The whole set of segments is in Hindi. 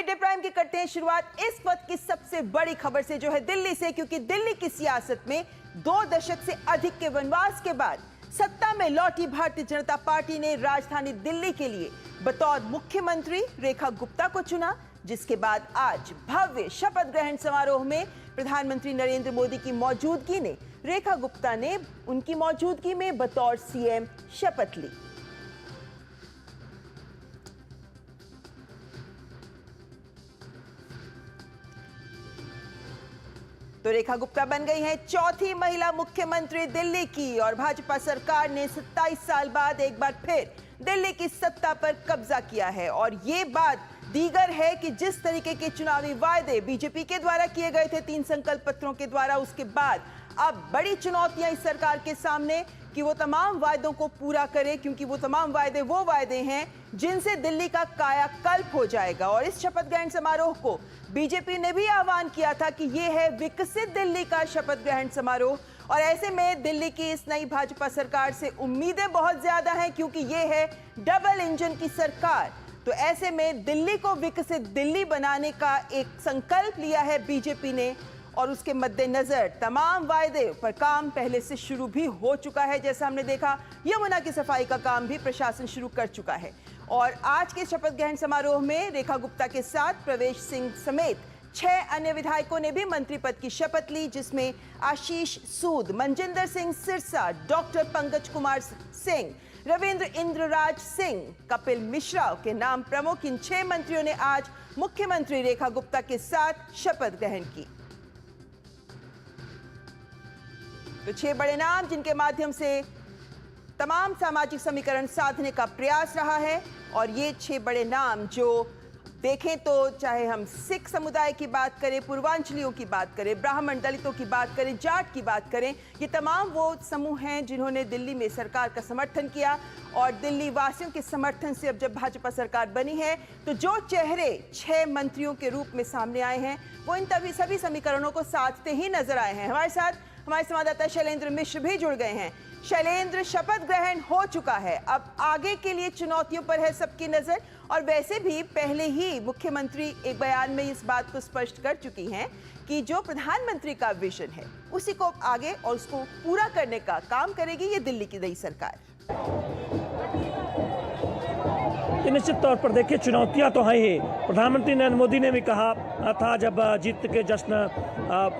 मिड डे प्राइम की करते हैं शुरुआत इस वक्त की सबसे बड़ी खबर से जो है दिल्ली से, क्योंकि दिल्ली की सियासत में 2 दशक से अधिक के वनवास के बाद सत्ता में लौटी भारतीय जनता पार्टी ने राजधानी दिल्ली के लिए बतौर मुख्यमंत्री रेखा गुप्ता को चुना, जिसके बाद आज भव्य शपथ ग्रहण समारोह में प्रधानमंत्री नरेंद्र मोदी की मौजूदगी ने रेखा गुप्ता ने उनकी मौजूदगी में बतौर सीएम शपथ ली। तो रेखा गुप्ता बन गई हैं चौथी महिला मुख्यमंत्री दिल्ली की, और भाजपा सरकार ने 27 साल बाद एक बार फिर दिल्ली की सत्ता पर कब्जा किया है। और ये बात दीगर है कि जिस तरीके के चुनावी वायदे बीजेपी के द्वारा किए गए थे 3 संकल्प पत्रों के द्वारा, उसके बाद अब बड़ी चुनौतियां इस सरकार के सामने कि वो तमाम वायदों को पूरा करे, क्योंकि वो तमाम वायदे वो वायदे हैं जिनसे दिल्ली का कायाकल्प हो जाएगा। और इस शपथ ग्रहण समारोह को बीजेपी ने भी आह्वान किया था कि ये है विकसित दिल्ली का शपथ ग्रहण समारोह, और ऐसे में दिल्ली की इस नई भाजपा सरकार से उम्मीदें बहुत ज्यादा हैं, क्योंकि ये है डबल इंजन की सरकार। तो ऐसे में दिल्ली को विकसित दिल्ली बनाने का एक संकल्प लिया है बीजेपी ने, और उसके मद्देनजर तमाम वायदे पर काम पहले से शुरू भी हो चुका है। जैसा हमने देखा, यमुना की सफाई का काम भी प्रशासन शुरू कर चुका है। और आज के शपथ ग्रहण समारोह में रेखा गुप्ता के साथ प्रवेश सिंह समेत 6 अन्य विधायकों ने भी मंत्री पद की शपथ ली, जिसमें आशीष सूद, मनजिंदर सिंह सिरसा, डॉक्टर पंकज कुमार सिंह, रविंद्र इंद्रराज सिंह, कपिल मिश्रा के नाम प्रमुख। इन 6 मंत्रियों ने आज मुख्यमंत्री रेखा गुप्ता के साथ शपथ ग्रहण की। तो 6 बड़े नाम जिनके माध्यम से तमाम सामाजिक समीकरण साधने का प्रयास रहा है, और ये 6 बड़े नाम जो देखें तो चाहे हम सिख समुदाय की बात करें, पूर्वांचलियों की बात करें, ब्राह्मण दलितों की बात करें, जाट की बात करें, ये तमाम वो समूह हैं जिन्होंने दिल्ली में सरकार का समर्थन किया। और दिल्ली वासियों के समर्थन से अब जब भाजपा सरकार बनी है, तो जो चेहरे 6 मंत्रियों के रूप में सामने आए हैं वो इन सभी समीकरणों को साधते ही नजर आए हैं। हमारे साथ हमारे संवाददाता शैलेंद्र मिश्र भी जुड़ गए हैं। शैलेंद्र, शपथ ग्रहण हो चुका है, अब आगे के लिए चुनौतियों पर है सबकी नजर, और वैसे भी पहले ही मुख्यमंत्री एक बयान में इस बात को स्पष्ट कर चुकी हैं कि जो प्रधानमंत्री का विजन है उसी को आगे और उसको पूरा करने का काम करेगी ये दिल्ली की नई सरकार। निश्चित तौर पर देखिए, चुनौतियां तो हैं ही। प्रधानमंत्री नरेंद्र मोदी ने भी कहा था जब जीत के जश्न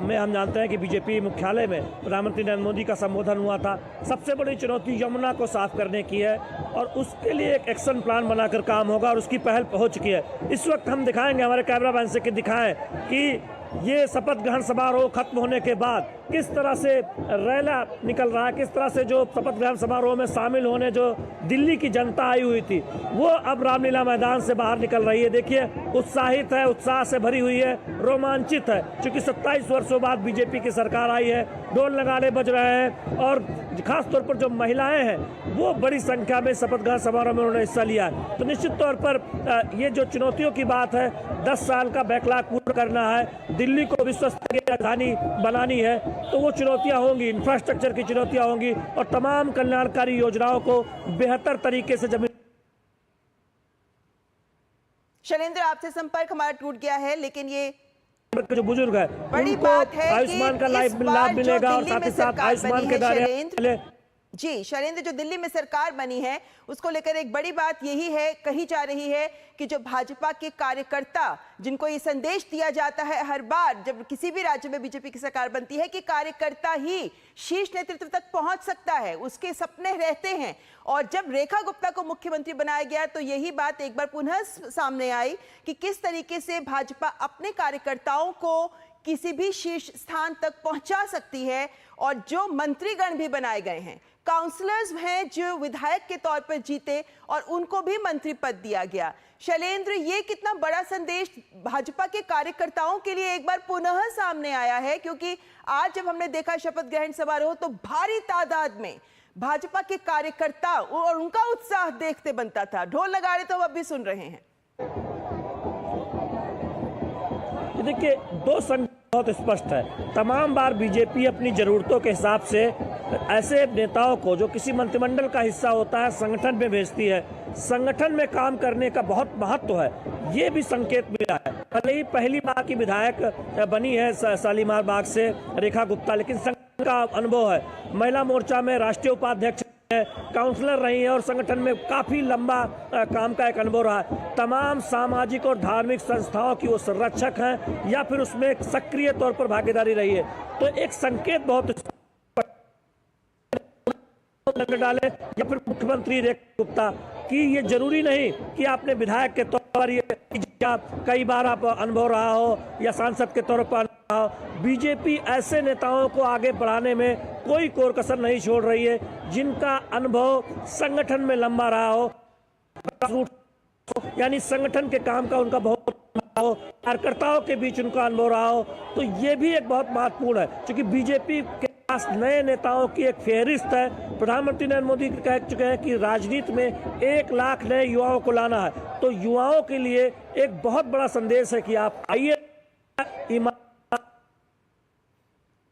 में हम जानते हैं कि बीजेपी मुख्यालय में प्रधानमंत्री नरेंद्र मोदी का संबोधन हुआ था, सबसे बड़ी चुनौती यमुना को साफ करने की है, और उसके लिए एक एक्शन प्लान बनाकर काम होगा, और उसकी पहल हो चुकी है। इस वक्त हम दिखाएंगे, हमारे कैमरा मैन से कि दिखाएं कि ये शपथ ग्रहण समारोह खत्म होने के बाद किस तरह से रैला निकल रहा है, किस तरह से जो शपथ ग्रहण समारोह में शामिल होने जो दिल्ली की जनता आई हुई थी वो अब रामलीला मैदान से बाहर निकल रही है। देखिए, उत्साहित है, उत्साह से भरी हुई है, रोमांचित है, क्योंकि 27 वर्षों बाद बीजेपी की सरकार आई है, ढोल नगाड़े बज रहे हैं, और खासतौर पर जो महिलाएं हैं वो बड़ी संख्या में शपथ ग्रहण समारोह में उन्होंने हिस्सा लिया है। तो निश्चित तौर पर ये जो चुनौतियों की बात है, 10 साल का बैकलॉग पूरा करना है, दिल्ली को विश्व स्तरीय राजधानी बनानी है, तो वो चुनौतियां होंगी, इंफ्रास्ट्रक्चर की चुनौतियां होंगी, और तमाम कल्याणकारी योजनाओं को बेहतर तरीके से जमीन। शैलेंद्र, आपसे संपर्क हमारा टूट गया है, लेकिन ये जो बुजुर्ग है बड़ी उनको बात है आयुष्मान का लाभ मिलेगा, और साथ ही साथ आयुष्मान के दायरे। जी शैलेंद्र, जो दिल्ली में सरकार बनी है उसको लेकर एक बड़ी बात यही है, कही जा रही है कि जो भाजपा के कार्यकर्ता, जिनको ये संदेश दिया जाता है हर बार जब किसी भी राज्य में बीजेपी की सरकार बनती है कि कार्यकर्ता ही शीर्ष नेतृत्व तक पहुंच सकता है, उसके सपने रहते हैं। और जब रेखा गुप्ता को मुख्यमंत्री बनाया गया तो यही बात एक बार पुनः सामने आई कि किस तरीके से भाजपा अपने कार्यकर्ताओं को किसी भी शीर्ष स्थान तक पहुंचा सकती है। और जो मंत्रीगण भी बनाए गए हैं, काउंसलर्स हैं जो विधायक के तौर पर जीते, और उनको भी मंत्री पद दिया गया। शैलेंद्र, ये कितना बड़ा संदेश भाजपा के कार्यकर्ताओं के लिए एक बार पुनः सामने आया है, क्योंकि आज जब हमने देखा शपथ ग्रहण समारोह तो भारी तादाद में भाजपा के कार्यकर्ता और उनका उत्साह देखते बनता था। ढोल नगाड़े तो अब भी सुन रहे हैं। देखिए, 2 संगठन बहुत स्पष्ट है। तमाम बार बीजेपी अपनी जरूरतों के हिसाब से ऐसे नेताओं को जो किसी मंत्रिमंडल का हिस्सा होता है संगठन में भेजती है। संगठन में काम करने का बहुत महत्व है, ये भी संकेत मिला है। भले ही पहली बार की विधायक बनी है शालीमार बाग से रेखा गुप्ता, लेकिन संगठन का अनुभव है। महिला मोर्चा में राष्ट्रीय उपाध्यक्ष है, काउंसलर रही है और संगठन में काफी लंबा काम का एक अनुभव रहा है। तमाम सामाजिक और धार्मिक संस्थाओं की वो संरक्षक हैं या फिर उसमें एक सक्रिय तौर पर भागीदारी रही है। तो एक संकेत बहुत डाले या फिर मुख्यमंत्री रेखा गुप्ता कि ये जरूरी नहीं कि आपने विधायक के तौर पर ये कई बार आप अनुभव रहा हो या सांसद के तौर पर रहा हो। बीजेपी ऐसे नेताओं को आगे बढ़ाने में कोई कोर कसर नहीं छोड़ रही है जिनका अनुभव संगठन में लंबा रहा हो, यानी संगठन के काम का उनका बहुत हो, कार्यकर्ताओं के बीच उनका अनुभव रहा हो। तो ये भी एक बहुत महत्वपूर्ण है, क्योंकि बीजेपी के पास नए नेताओं की एक फेहरिस्त है। प्रधानमंत्री नरेंद्र मोदी कह चुके हैं कि राजनीति में 1 लाख नए युवाओं को लाना है। तो युवाओं के लिए एक बहुत बड़ा संदेश है कि आप आइए।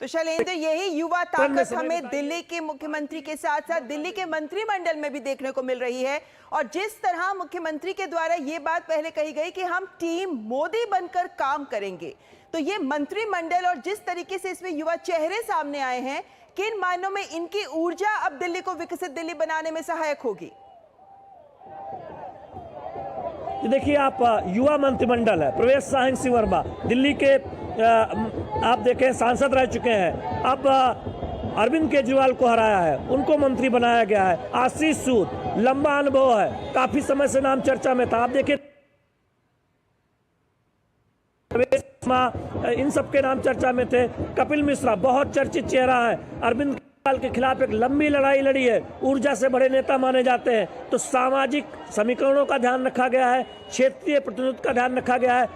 तो शैलेंद्र, यही युवा ताकत हमें दिल्ली के मुख्यमंत्री के साथ साथ दिल्ली के मंत्रिमंडल में भी देखने को मिल रही है। और जिस तरह मुख्यमंत्री के द्वारा ये बात पहले कही गई कि हम टीम मोदी बनकर काम करेंगे, तो ये मंत्रिमंडल और जिस तरीके से इसमें युवा चेहरे सामने आए हैं, किन मायनों में इनकी ऊर्जा अब दिल्ली को विकसित दिल्ली बनाने में सहायक होगी? देखिए, आप युवा मंत्रिमंडल है, प्रवेश साहिंग सिंह वर्मा दिल्ली के आप देखें सांसद रह चुके हैं, अब अरविंद केजरीवाल को हराया है, उनको मंत्री बनाया गया है। आशीष सूद, लंबा अनुभव है, काफी समय से नाम चर्चा में था। आप देखिए इन सबके नाम चर्चा में थे। कपिल मिश्रा बहुत चर्चित चेहरा है, अरविंद केजरीवाल के खिलाफ एक लंबी लड़ाई लड़ी है, ऊर्जा से बड़े नेता माने जाते हैं। तो सामाजिक समीकरणों का ध्यान रखा गया है, क्षेत्रीय प्रतिनिधित्व का ध्यान रखा गया है,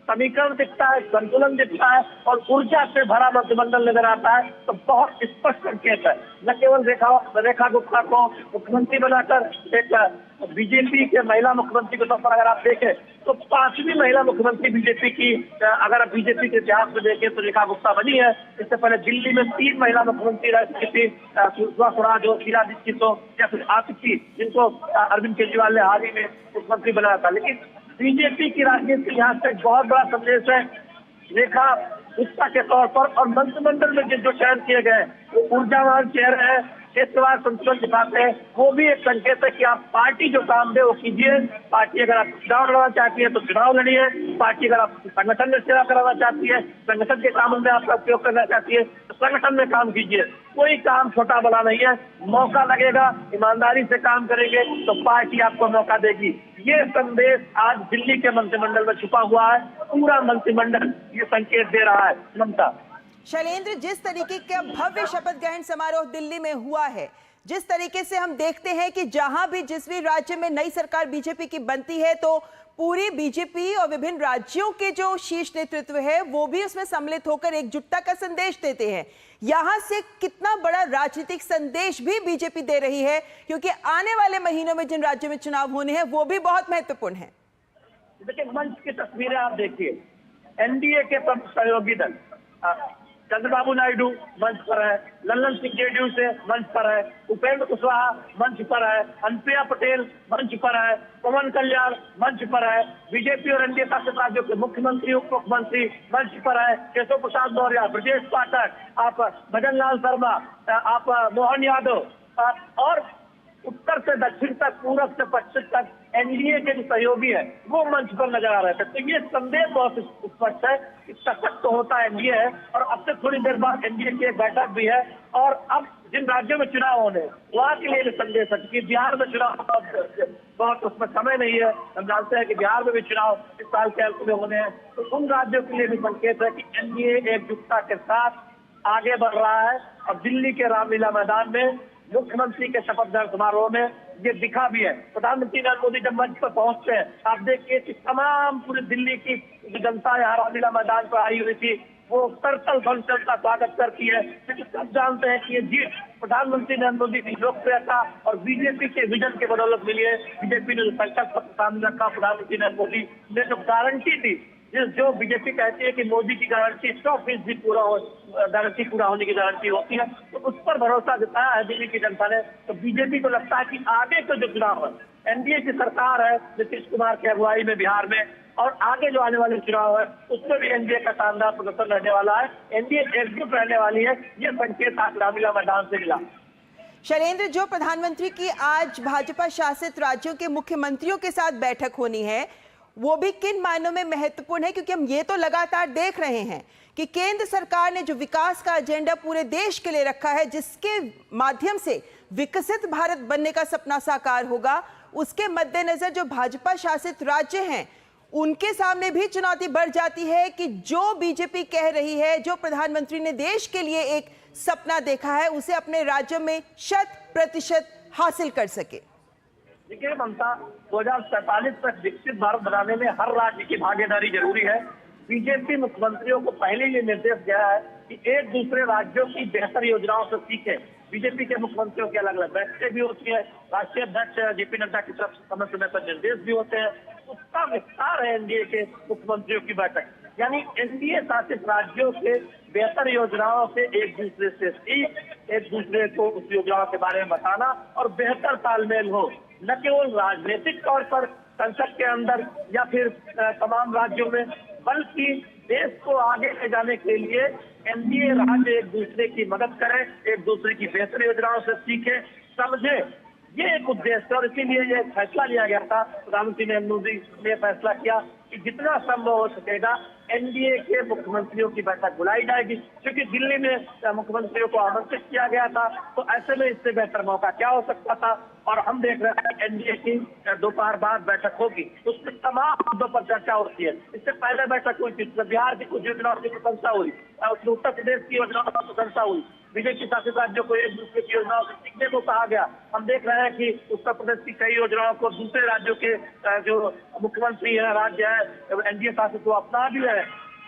समीकरण दिखता है, संतुलन दिखता है और ऊर्जा से भरा मंत्रिमंडल नजर आता है। तो बहुत स्पष्ट संकेत है, न केवल रेखा गुप्ता को मुख्यमंत्री बनाकर एक बीजेपी के महिला मुख्यमंत्री के तौर पर अगर आप देखें तो 5वीं महिला मुख्यमंत्री बीजेपी की, अगर आप बीजेपी के इतिहास में देखें तो रेखा गुप्ता बनी है। इससे पहले दिल्ली में 3 महिला मुख्यमंत्री रह चुकी थी, सुषमा स्वराज हो, शीला दीक्षित हो या फिर आतिशी, जिनको अरविंद केजरीवाल ने हाल ही में मुख्यमंत्री बनाया था। लेकिन बीजेपी की राजनीति यहाँ से बहुत बड़ा संदेश है रेखा गुप्ता के तौर पर। और मंत्रिमंडल में जो चयन किए गए वो ऊर्जावान चेहरे हैं, क्षेत्रवार संतुलन दिखाते हैं। वो भी एक संकेत है कि आप पार्टी जो काम दे वो कीजिए। पार्टी अगर आप चुनाव लड़ना चाहती है तो चुनाव लड़िए, पार्टी अगर आप संगठन में सेवा कराना चाहती है, संगठन के कामों में आपका उपयोग करना चाहती है तो संगठन में काम कीजिए। कोई काम छोटा बड़ा नहीं है, मौका लगेगा, ईमानदारी से काम करेंगे तो पार्टी आपको मौका देगी। ये संदेश आज दिल्ली के मंत्रिमंडल में छुपा हुआ है, पूरा मंत्रिमंडल ये संकेत दे रहा है। ममता, शैलेंद्र, जिस तरीके का भव्य शपथ ग्रहण समारोह दिल्ली में हुआ है, जिस तरीके से हम देखते हैं कि जहां भी जिस भी राज्य में नई सरकार बीजेपी की बनती है तो पूरी बीजेपी और विभिन्न राज्यों के जो शीर्ष नेतृत्व है वो भी उसमें सम्मिलित होकर एकजुटता का संदेश देते हैं। यहां से कितना बड़ा राजनीतिक संदेश भी बीजेपी दे रही है, क्योंकि आने वाले महीनों में जिन राज्यों में चुनाव होने हैं वो भी बहुत महत्वपूर्ण है। देखिए, मंच की तस्वीरें आप देखिए, एनडीए के प्रमुख सहयोगी दल चंद्रबाबू नायडू मंच पर है, लल्लन सिंह जेडीयू से मंच पर है, उपेंद्र कुशवाहा मंच पर है, अनुप्रिया पटेल मंच पर है, पवन कल्याण मंच पर है, बीजेपी और एनडीए शासित राज्यों के मुख्यमंत्री उप मुख्यमंत्री मंच पर है, केशव प्रसाद मौर्य, ब्रजेश पाठक, आप भजन लाल शर्मा, आप मोहन यादव, और उत्तर से दक्षिण तक, पूरब से पश्चिम तक एनडीए के जो सहयोगी है वो मंच पर नजर आ रहे थे। तो ये संदेश बहुत स्पष्ट है कि सशक्त तो होता एनडीए है। और अब से थोड़ी देर बाद एनडीए की एक बैठक भी है और अब जिन राज्यों में चुनाव होने वहां के लिए भी संदेश है कि बिहार में चुनाव बहुत उसमें समय नहीं है। हम जानते हैं कि बिहार में भी चुनाव इस साल के अंत में होने हैं। तो उन राज्यों के लिए भी संकेत है कि एनडीए एकजुटता के साथ आगे बढ़ रहा है। और दिल्ली के रामलीला मैदान में मुख्यमंत्री के शपथ ग्रहण समारोह में ये दिखा भी है। प्रधानमंत्री नरेंद्र मोदी जब मंच पर पहुंचते हैं, आप देखिए कि तमाम पूरी दिल्ली की जनता यहाँ रामलीला मैदान पर आई हुई थी, वो तरतल भंसल का स्वागत करती है, क्योंकि सब जानते हैं कि ये जीत प्रधानमंत्री नरेंद्र मोदी की लोकप्रियता और बीजेपी के विजन के बदौलत मिली है। बीजेपी ने जो संकल्प पत्र सामने रखा, प्रधानमंत्री नरेंद्र मोदी ने जो गारंटी दी, जो बीजेपी कहती है कि मोदी की गारंटी 100% गारंटी पूरा होने की गारंटी होती है, तो उस पर भरोसा जताया है दिल्ली की जनता ने। तो बीजेपी को लगता है कि आगे के जो चुनाव है एनडीए की सरकार है नीतीश कुमार की अगुवाई में बिहार में, और आगे जो आने वाले चुनाव है उसमें भी एनडीए का शानदार प्रदर्शन रहने वाला है। एनडीए एकजुट रहने वाली है, ये संकेत आज रामलीला मैदान से मिला। शैलेंद्र, जो प्रधानमंत्री की आज भाजपा शासित राज्यों के मुख्यमंत्रियों के साथ बैठक होनी है, वो भी किन मायनों में महत्वपूर्ण है? क्योंकि हम ये तो लगातार देख रहे हैं कि केंद्र सरकार ने जो विकास का एजेंडा पूरे देश के लिए रखा है, जिसके माध्यम से विकसित भारत बनने का सपना साकार होगा, उसके मद्देनजर जो भाजपा शासित राज्य हैं उनके सामने भी चुनौती बढ़ जाती है कि जो बीजेपी कह रही है, जो प्रधानमंत्री ने देश के लिए एक सपना देखा है, उसे अपने राज्यों में 100% हासिल कर सके। देखिए ममता, 2047 तक विकसित भारत बनाने में हर राज्य की भागीदारी जरूरी है। बीजेपी मुख्यमंत्रियों को पहले ये निर्देश दिया है कि एक दूसरे राज्यों की बेहतर योजनाओं से सीखें। बीजेपी के मुख्यमंत्रियों की अलग अलग बैठकें भी होती है, राष्ट्रीय अध्यक्ष जेपी नड्डा की तरफ से समय समय पर निर्देश भी होते हैं। उसका विस्तार है एनडीए के मुख्यमंत्रियों की बैठक, यानी एनडीए शासित राज्यों के बेहतर योजनाओं से एक दूसरे से सीख, एक दूसरे को उस योजनाओं के बारे में बताना और बेहतर तालमेल हो, न केवल राजनीतिक तौर पर संसद के अंदर या फिर तमाम राज्यों में, बल्कि देश को आगे ले जाने के लिए एनडीए राज्य एक दूसरे की मदद करें, एक दूसरे की बेहतर योजनाओं से सीखें, समझें। ये एक उद्देश्य, और इसीलिए ये फैसला लिया गया था। प्रधानमंत्री नरेंद्र मोदी ने फैसला किया कि जितना संभव हो सकेगा एनडीए के मुख्यमंत्रियों की बैठक बुलाई जाएगी, क्योंकि दिल्ली में मुख्यमंत्रियों को आमंत्रित किया गया था। तो ऐसे में इससे बेहतर मौका क्या हो सकता था। और हम देख रहे हैं एनडीए की दोपहर बाद बैठक होगी, उसमें तमाम मुद्दों पर चर्चा होती है। इससे पहले बैठक हुई थी, बिहार की कुछ योजनाओं की प्रशंसा हुई, उसमें उत्तर प्रदेश की योजनाओं की प्रशंसा हुई, बीजेपी शासित राज्यों को एक दूसरे की योजनाओं से सीखने को कहा गया। हम देख रहे हैं कि उत्तर प्रदेश की कई योजनाओं को दूसरे राज्यों के जो मुख्यमंत्री है, राज्य है एनडीए शासित, वो अपना भी है।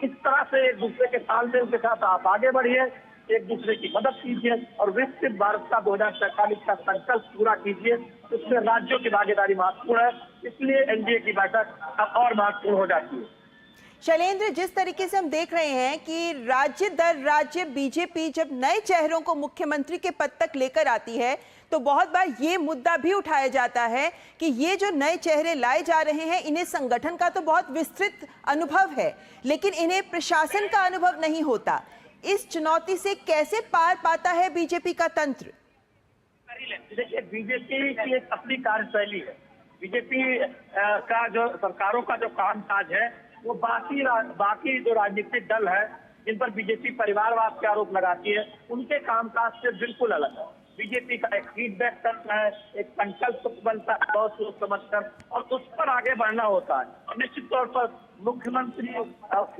इस तरह से एक दूसरे के तालमेल के साथ आप आगे बढ़िए, एक दूसरे की मदद कीजिए और विकसित भारत का 2047 का संकल्प पूरा कीजिए। उसमें राज्यों की भागीदारी महत्वपूर्ण है, इसलिए एनडीए की बैठक अब और महत्वपूर्ण हो जाती है। शैलेंद्र, जिस तरीके से हम देख रहे हैं कि राज्य दर राज्य बीजेपी जब नए चेहरों को मुख्यमंत्री के पद तक लेकर आती है, तो बहुत बार ये मुद्दा भी उठाया जाता है कि ये जो नए चेहरे लाए जा रहे हैं, इन्हें संगठन का तो बहुत विस्तृत अनुभव है, लेकिन इन्हें प्रशासन का अनुभव नहीं होता। इस चुनौती से कैसे पार पाता है बीजेपी का तंत्र? देखिए, बीजेपी की एक अपनी कार्यशैली है। बीजेपी का जो सरकारों का जो कामकाज है, वो बाकी जो राजनीतिक दल है जिन पर बीजेपी परिवारवाद के आरोप लगाती है, उनके कामकाज से बिल्कुल अलग है। बीजेपी का एक फीडबैक करना है, एक संकल्प बनता है बहुत सोच समझकर, और उस पर आगे बढ़ना होता है। और निश्चित तौर पर मुख्यमंत्री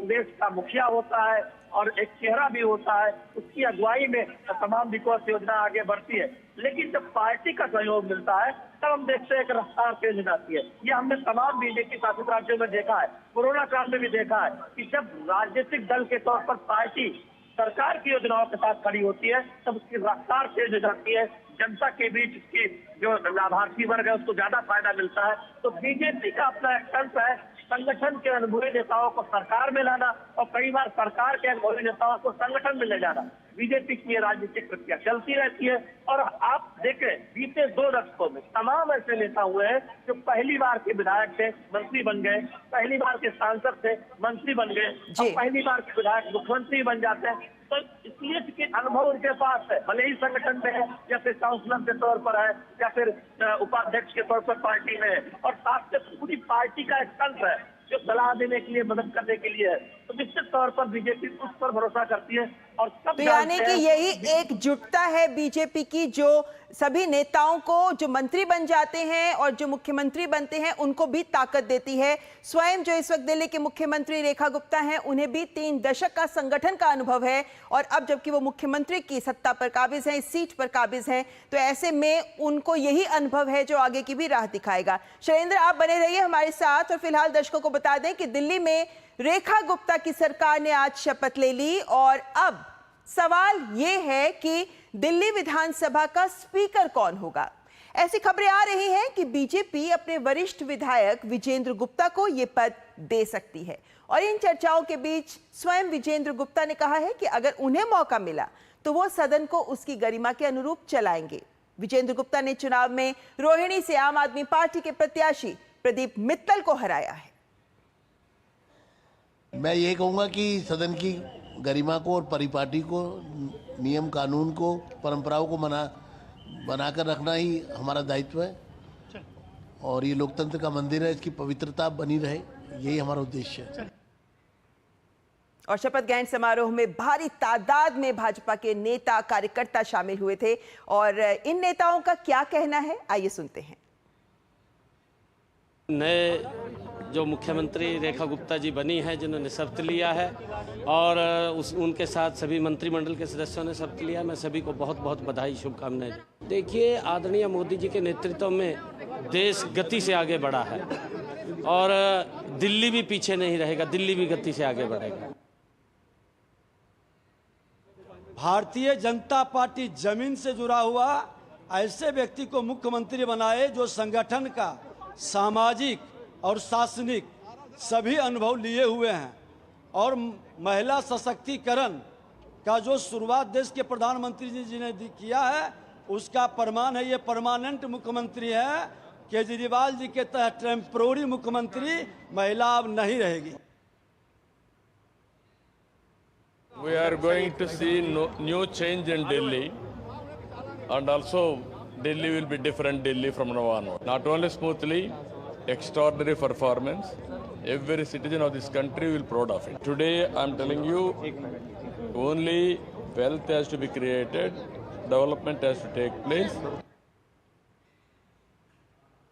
देश का मुखिया होता है और एक चेहरा भी होता है, उसकी अगुवाई में तमाम विकास योजना आगे बढ़ती है। लेकिन जब पार्टी का सहयोग मिलता है तब हम देखते हैं कि रफ्तार तेज हो जाती है। ये हमने तमाम बीजेपी शासित राज्यों में देखा है, कोरोना काल में भी देखा है कि जब राजनीतिक दल के तौर पर पार्टी सरकार की योजनाओं के साथ खड़ी होती है तब उसकी रफ्तार तेज हो जाती है, जनता के बीच उसकी जो लाभार्थी वर्ग है उसको ज्यादा फायदा मिलता है। तो बीजेपी का अपना एक तंत्र है, संगठन के अनुभवी नेताओं को सरकार में लाना और कई बार सरकार के अनुभवी नेताओं को संगठन में ले जाना। बीजेपी की राजनीतिक प्रक्रिया चलती रहती है। और आप देखें, बीते 2 दशकों में तमाम ऐसे नेता हुए हैं जो पहली बार के विधायक थे, मंत्री बन गए, पहली बार के सांसद थे, मंत्री बन गए, और पहली बार के विधायक मुख्यमंत्री बन जाते हैं। तो इसलिए कि अनुभव उनके पास है, भले ही संगठन में है या फिर काउंसलर के तौर पर है या फिर उपाध्यक्ष के तौर पर पार्टी में है, और साथ में पूरी पार्टी का एक तंत्र है जो सलाह देने के लिए, मदद करने के लिए है। तो निश्चित तौर पर बीजेपी उस पर भरोसा करती है। और सब तो यानी कि यही एकजुटता है बीजेपी की, जो सभी नेताओं को जो मंत्री बन जाते हैं और जो मुख्यमंत्री बनते हैं उनको भी ताकत देती है। स्वयं जो इस वक्त दिल्ली के मुख्यमंत्री रेखा गुप्ता हैं, उन्हें भी 3 दशक का संगठन का अनुभव है, और अब जबकि वो मुख्यमंत्री की सत्ता पर काबिज हैं, इस सीट पर काबिज हैं, तो ऐसे में उनको यही अनुभव है जो आगे की भी राह दिखाएगा। शैलेंद्र, आप बने रहिए हमारे साथ, और फिलहाल दर्शकों को बता दें कि दिल्ली में रेखा गुप्ता की सरकार ने आज शपथ ले ली, और अब सवाल ये है कि दिल्ली विधानसभा का स्पीकर कौन होगा। ऐसी खबरें आ रही हैं कि बीजेपी अपने वरिष्ठ विधायक विजेंद्र गुप्ता को यह पद दे सकती है, और इन चर्चाओं के बीच स्वयं विजेंद्र गुप्ता ने कहा है कि अगर उन्हें मौका मिला तो वो सदन को उसकी गरिमा के अनुरूप चलाएंगे। विजेंद्र गुप्ता ने चुनाव में रोहिणी से आम आदमी पार्टी के प्रत्याशी प्रदीप मित्तल को हराया है। मैं ये कहूँगा कि सदन की गरिमा को और परिपाटी को, नियम कानून को, परंपराओं को बनाकर रखना ही हमारा दायित्व है और ये लोकतंत्र का मंदिर है, इसकी पवित्रता बनी रहे, यही हमारा उद्देश्य है। और शपथ ग्रहण समारोह में भारी तादाद में भाजपा के नेता कार्यकर्ता शामिल हुए थे और इन नेताओं का क्या कहना है, आइए सुनते हैं। नए जो मुख्यमंत्री रेखा गुप्ता जी बनी हैं, जिन्होंने शपथ लिया है और उनके साथ सभी मंत्रिमंडल के सदस्यों ने शपथ लिया, मैं सभी को बहुत बहुत बधाई, शुभकामनाएं। देखिए, आदरणीय मोदी जी के नेतृत्व में देश गति से आगे बढ़ा है और दिल्ली भी पीछे नहीं रहेगा, दिल्ली भी गति से आगे बढ़ेगा। भारतीय जनता पार्टी जमीन से जुड़ा हुआ ऐसे व्यक्ति को मुख्यमंत्री बनाए जो संगठन का, सामाजिक और शासनिक सभी अनुभव लिए हुए हैं और महिला सशक्तिकरण का जो शुरुआत देश के प्रधानमंत्री जी ने किया है उसका प्रमाण है। ये परमानेंट मुख्यमंत्री है। केजरीवाल जी के तहत टेम्पोररी मुख्यमंत्री महिला अब नहीं रहेगी। We are going to see new change in Delhi, and also Delhi will be different Delhi from now on. Not only smoothly, extraordinary performance. Every citizen of this country will be proud of it. Today, I'm telling you, only wealth has to be created, development has to take place.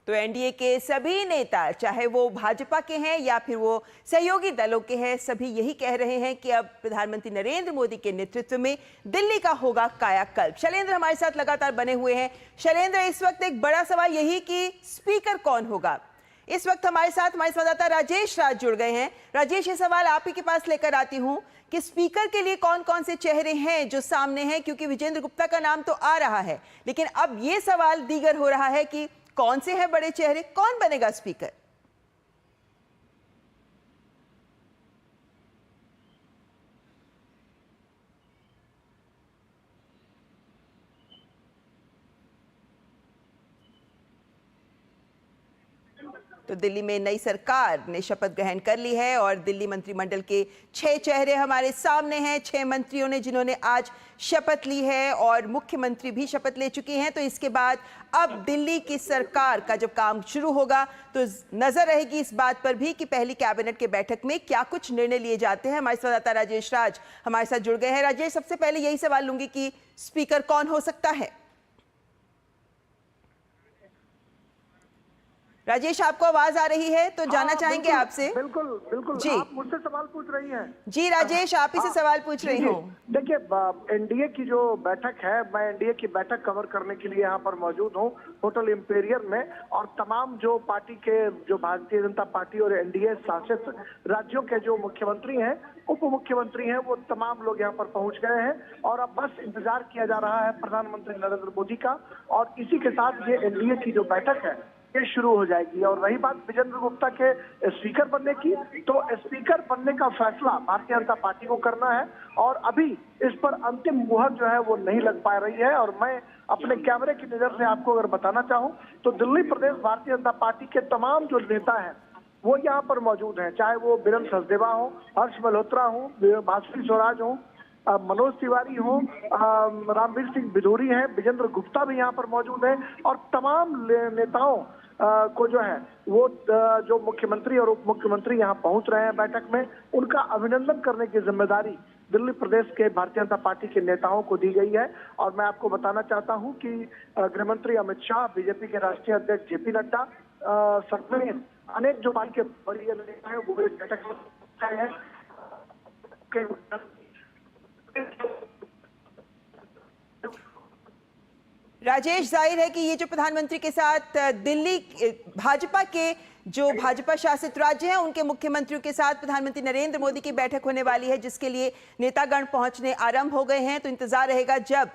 तो एनडीए के सभी नेता, चाहे वो भाजपा के हैं या फिर वो सहयोगी दलों के हैं, सभी यही कह रहे हैं कि अब प्रधानमंत्री नरेंद्र मोदी के नेतृत्व में दिल्ली का होगा कायाकल्प। शैलेंद्र हमारे साथ लगातार बने हुए हैं। शैलेंद्र, इस वक्त एक बड़ा सवाल यही कि स्पीकर कौन होगा। इस वक्त हमारे साथ हमारे संवाददाता राजेश राज जुड़ गए हैं। राजेश, ये सवाल आप ही के पास लेकर आती हूँ कि स्पीकर के लिए कौन कौन से चेहरे हैं जो सामने हैं, क्योंकि विजेंद्र गुप्ता का नाम तो आ रहा है, लेकिन अब ये सवाल दीगर हो रहा है कि कौन से हैं बड़े चेहरे, कौन बनेगा स्पीकर। तो दिल्ली में नई सरकार ने शपथ ग्रहण कर ली है और दिल्ली मंत्रिमंडल के 6 चेहरे हमारे सामने हैं। 6 मंत्रियों ने जिन्होंने आज शपथ ली है और मुख्यमंत्री भी शपथ ले चुकी हैं। तो इसके बाद अब दिल्ली की सरकार का जब काम शुरू होगा तो नजर रहेगी इस बात पर भी कि पहली कैबिनेट के बैठक में क्या कुछ निर्णय लिए जाते हैं। हमारे संवाददाता राजेश राज हमारे साथ जुड़ गए हैं। राजेश, सबसे पहले यही सवाल लूंगी कि स्पीकर कौन हो सकता है। राजेश, आपको आवाज आ रही है तो जानना चाहेंगे आपसे। बिल्कुल बिल्कुल जी, आप मुझसे सवाल पूछ रही हैं। जी राजेश, आप ही से सवाल पूछ रही हूँ। देखिए, एनडीए की जो बैठक है, मैं एनडीए की बैठक कवर करने के लिए यहाँ पर मौजूद हूँ होटल इंपेरियल में, और तमाम जो पार्टी के, जो भारतीय जनता पार्टी और एनडीए शासित राज्यों के जो मुख्यमंत्री हैं, उप मुख्यमंत्री हैं, वो तमाम लोग यहाँ पर पहुंच गए हैं और अब बस इंतजार किया जा रहा है प्रधानमंत्री नरेंद्र मोदी का, और इसी के साथ ये एनडीए की जो बैठक है ये शुरू हो जाएगी। और रही बात विजेंद्र गुप्ता के स्पीकर बनने की, तो स्पीकर बनने का फैसला भारतीय जनता पार्टी को करना है और अभी इस पर अंतिम मुहर जो है वो नहीं लग पा रही है। और मैं अपने कैमरे की नजर से आपको अगर बताना चाहूँ तो दिल्ली प्रदेश भारतीय जनता पार्टी के तमाम जो नेता हैं वो यहाँ पर मौजूद हैं, चाहे वो बीरेंद्र सचदेवा हो, हर्ष मल्होत्रा हो, भास्कर स्वराज हो, मनोज तिवारी हो, रामवीर सिंह बिधूरी हैं, विजेंद्र गुप्ता भी यहाँ पर मौजूद है, और तमाम नेताओं को जो है वो जो मुख्यमंत्री और उप मुख्यमंत्री यहाँ पहुंच रहे हैं बैठक में, उनका अभिनंदन करने की जिम्मेदारी दिल्ली प्रदेश के भारतीय जनता पार्टी के नेताओं को दी गई है। और मैं आपको बताना चाहता हूं कि गृहमंत्री अमित शाह, बीजेपी के राष्ट्रीय अध्यक्ष जेपी नड्डा समेत अनेक जो पार्टी के वरीय नेता हैं वो इस बैठक में हैं। राजेश, जाहिर है कि ये जो प्रधानमंत्री के साथ दिल्ली भाजपा के जो भाजपा शासित राज्य हैं उनके मुख्यमंत्रियों के साथ प्रधानमंत्री नरेंद्र मोदी की बैठक होने वाली है, जिसके लिए नेतागण पहुंचने आरंभ हो गए हैं। तो इंतजार रहेगा जब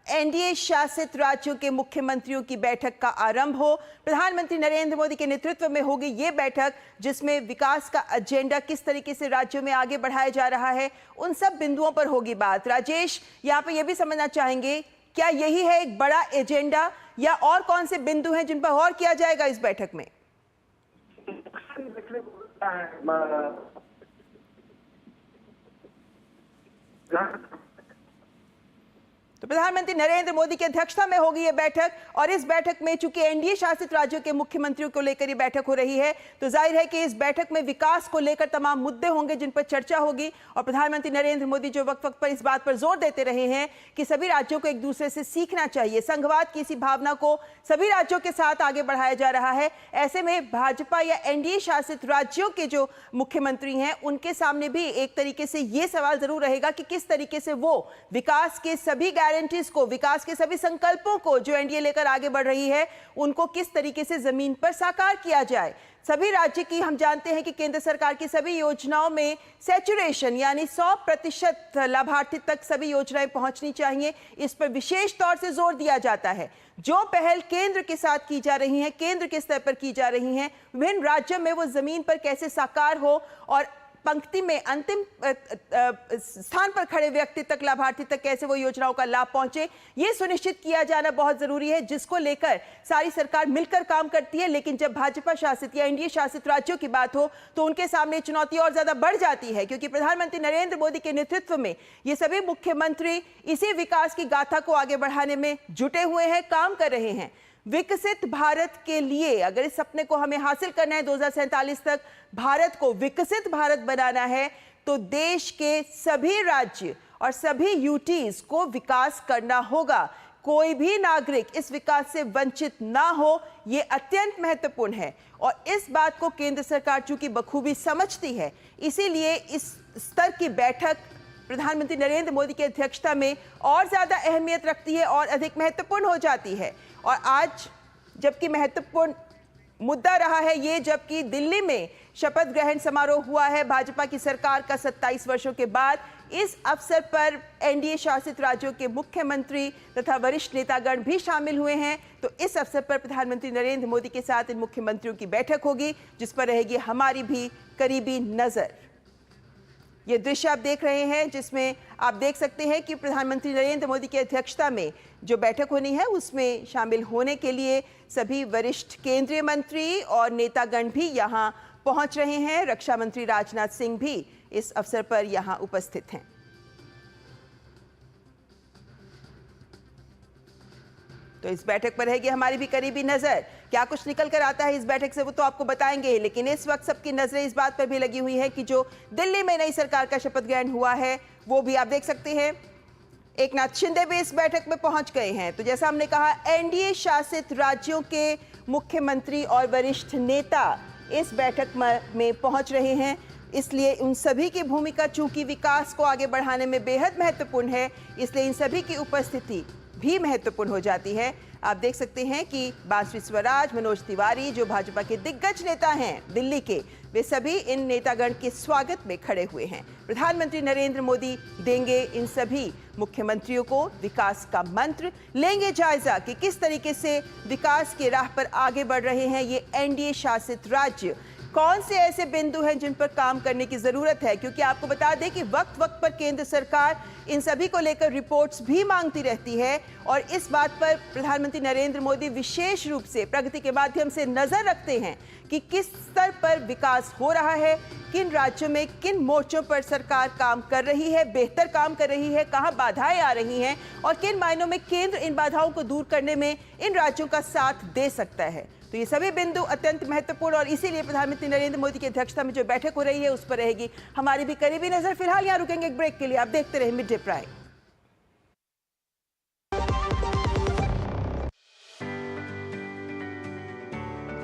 एनडीए शासित राज्यों के मुख्यमंत्रियों की बैठक का आरंभ हो। प्रधानमंत्री नरेंद्र मोदी के नेतृत्व में होगी ये बैठक, जिसमें विकास का एजेंडा किस तरीके से राज्यों में आगे बढ़ाया जा रहा है, उन सब बिंदुओं पर होगी बात। राजेश, यहाँ पे ये भी समझना चाहेंगे, क्या यही है एक बड़ा एजेंडा या और कौन से बिंदु हैं जिन पर गौर किया जाएगा इस बैठक में? तो प्रधानमंत्री नरेंद्र मोदी की अध्यक्षता में होगी यह बैठक, और इस बैठक में चूंकि एनडीए शासित राज्यों के मुख्यमंत्रियों को लेकर यह बैठक हो रही है, तो जाहिर है कि इस बैठक में विकास को लेकर तमाम मुद्दे होंगे जिन पर चर्चा होगी। और प्रधानमंत्री नरेंद्र मोदी जो वक्त वक्त पर इस बात पर जोर देते रहे हैं कि सभी राज्यों को एक दूसरे से सीखना चाहिए, संघवाद की इसी भावना को सभी राज्यों के साथ आगे बढ़ाया जा रहा है। ऐसे में भाजपा या एनडीए शासित राज्यों के जो मुख्यमंत्री हैं उनके सामने भी एक तरीके से यह सवाल जरूर रहेगा कि किस तरीके से वो विकास के सभी गारंटीज को, विकास के सभी संकल्पों को जो एनडीए लेकर आगे बढ़ रही है, उनको किस तरीके से जमीन पर साकार किया जाए। सभी राज्य की हम जानते हैं कि केंद्र सरकार की सभी योजनाओं में सैचुरेशन यानी 100% लाभार्थी तक सभी योजनाएं पहुंचनी चाहिए, इस पर विशेष तौर से जोर दिया जाता है। जो पहल केंद्र के साथ की जा रही है, केंद्र के स्तर पर की जा रही हैं, विभिन्न राज्यों में वो जमीन पर कैसे साकार हो और पंक्ति में अंतिम स्थान पर खड़े व्यक्ति तक, लाभार्थी तक कैसे वो योजनाओं का लाभ पहुंचे, ये सुनिश्चित किया जाना बहुत जरूरी है, जिसको लेकर सारी सरकार मिलकर काम करती है। लेकिन जब भाजपा शासित या एनडीए शासित राज्यों की बात हो तो उनके सामने चुनौती और ज्यादा बढ़ जाती है, क्योंकि प्रधानमंत्री नरेंद्र मोदी के नेतृत्व में ये सभी मुख्यमंत्री इसी विकास की गाथा को आगे बढ़ाने में जुटे हुए हैं, काम कर रहे हैं। विकसित भारत के लिए अगर इस सपने को हमें हासिल करना है, 2047 तक भारत को विकसित भारत बनाना है, तो देश के सभी राज्य और सभी यूटीज को विकास करना होगा। कोई भी नागरिक इस विकास से वंचित ना हो, ये अत्यंत महत्वपूर्ण है। और इस बात को केंद्र सरकार चूंकि बखूबी समझती है, इसीलिए इस स्तर की बैठक प्रधानमंत्री नरेंद्र मोदी की अध्यक्षता में और ज्यादा अहमियत रखती है और अधिक महत्वपूर्ण हो जाती है। और आज जबकि महत्वपूर्ण मुद्दा रहा है ये, जबकि दिल्ली में शपथ ग्रहण समारोह हुआ है भाजपा की सरकार का 27 वर्षों के बाद, इस अवसर पर एनडीए शासित राज्यों के मुख्यमंत्री तथा वरिष्ठ नेतागण भी शामिल हुए हैं। तो इस अवसर पर प्रधानमंत्री नरेंद्र मोदी के साथ इन मुख्यमंत्रियों की बैठक होगी, जिस पर रहेगी हमारी भी करीबी नजर। ये दृश्य आप देख रहे हैं, जिसमें आप देख सकते हैं कि प्रधानमंत्री नरेंद्र मोदी की अध्यक्षता में जो बैठक होनी है उसमें शामिल होने के लिए सभी वरिष्ठ केंद्रीय मंत्री और नेतागण भी यहां पहुंच रहे हैं। रक्षा मंत्री राजनाथ सिंह भी इस अवसर पर यहां उपस्थित हैं। तो इस बैठक पर रहेगी हमारी भी करीबी नजर। क्या कुछ निकल कर आता है इस बैठक से वो तो आपको बताएंगे, लेकिन इस वक्त सबकी नजरें इस बात पर भी लगी हुई है कि जो दिल्ली में नई सरकार का शपथ ग्रहण हुआ है वो भी आप देख सकते हैं। एकनाथ शिंदे भी इस बैठक में पहुंच गए हैं। तो जैसा हमने कहा, एनडीए शासित राज्यों के मुख्यमंत्री और वरिष्ठ नेता इस बैठक में पहुंच रहे हैं, इसलिए उन सभी की भूमिका चूंकि विकास को आगे बढ़ाने में बेहद महत्वपूर्ण है, इसलिए इन सभी की उपस्थिति भी महत्वपूर्ण हो जाती है। आप देख सकते हैं कि बांसुरी स्वराज, मनोज तिवारी जो भाजपा के दिग्गज नेता हैं दिल्ली के, वे सभी इन नेतागण के स्वागत में खड़े हुए हैं। प्रधानमंत्री नरेंद्र मोदी देंगे इन सभी मुख्यमंत्रियों को विकास का मंत्र, लेंगे जायजा कि किस तरीके से विकास के राह पर आगे बढ़ रहे हैं ये एनडीए शासित राज्य, कौन से ऐसे बिंदु हैं जिन पर काम करने की जरूरत है। क्योंकि आपको बता दें कि वक्त वक्त पर केंद्र सरकार इन सभी को लेकर रिपोर्ट्स भी मांगती रहती है, और इस बात पर प्रधानमंत्री नरेंद्र मोदी विशेष रूप से प्रगति के माध्यम से नजर रखते हैं कि किस स्तर पर विकास हो रहा है, किन राज्यों में किन मोर्चों पर सरकार काम कर रही है, बेहतर काम कर रही है, कहां बाधाएं आ रही हैं और किन मायनों में केंद्र इन बाधाओं को दूर करने में इन राज्यों का साथ दे सकता है। तो ये सभी बिंदु अत्यंत महत्वपूर्ण, और इसीलिए प्रधानमंत्री नरेंद्र मोदी की अध्यक्षता में जो बैठक हो रही है उस पर रहेगी हमारी भी करीबी नजर। फिलहाल यहाँ रुकेंगे एक ब्रेक के लिए, आप देखते रहे mid day prime.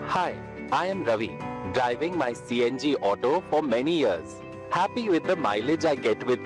Hi, I am Ravi, driving my CNG auto for many years. Happy with the mileage I get with this.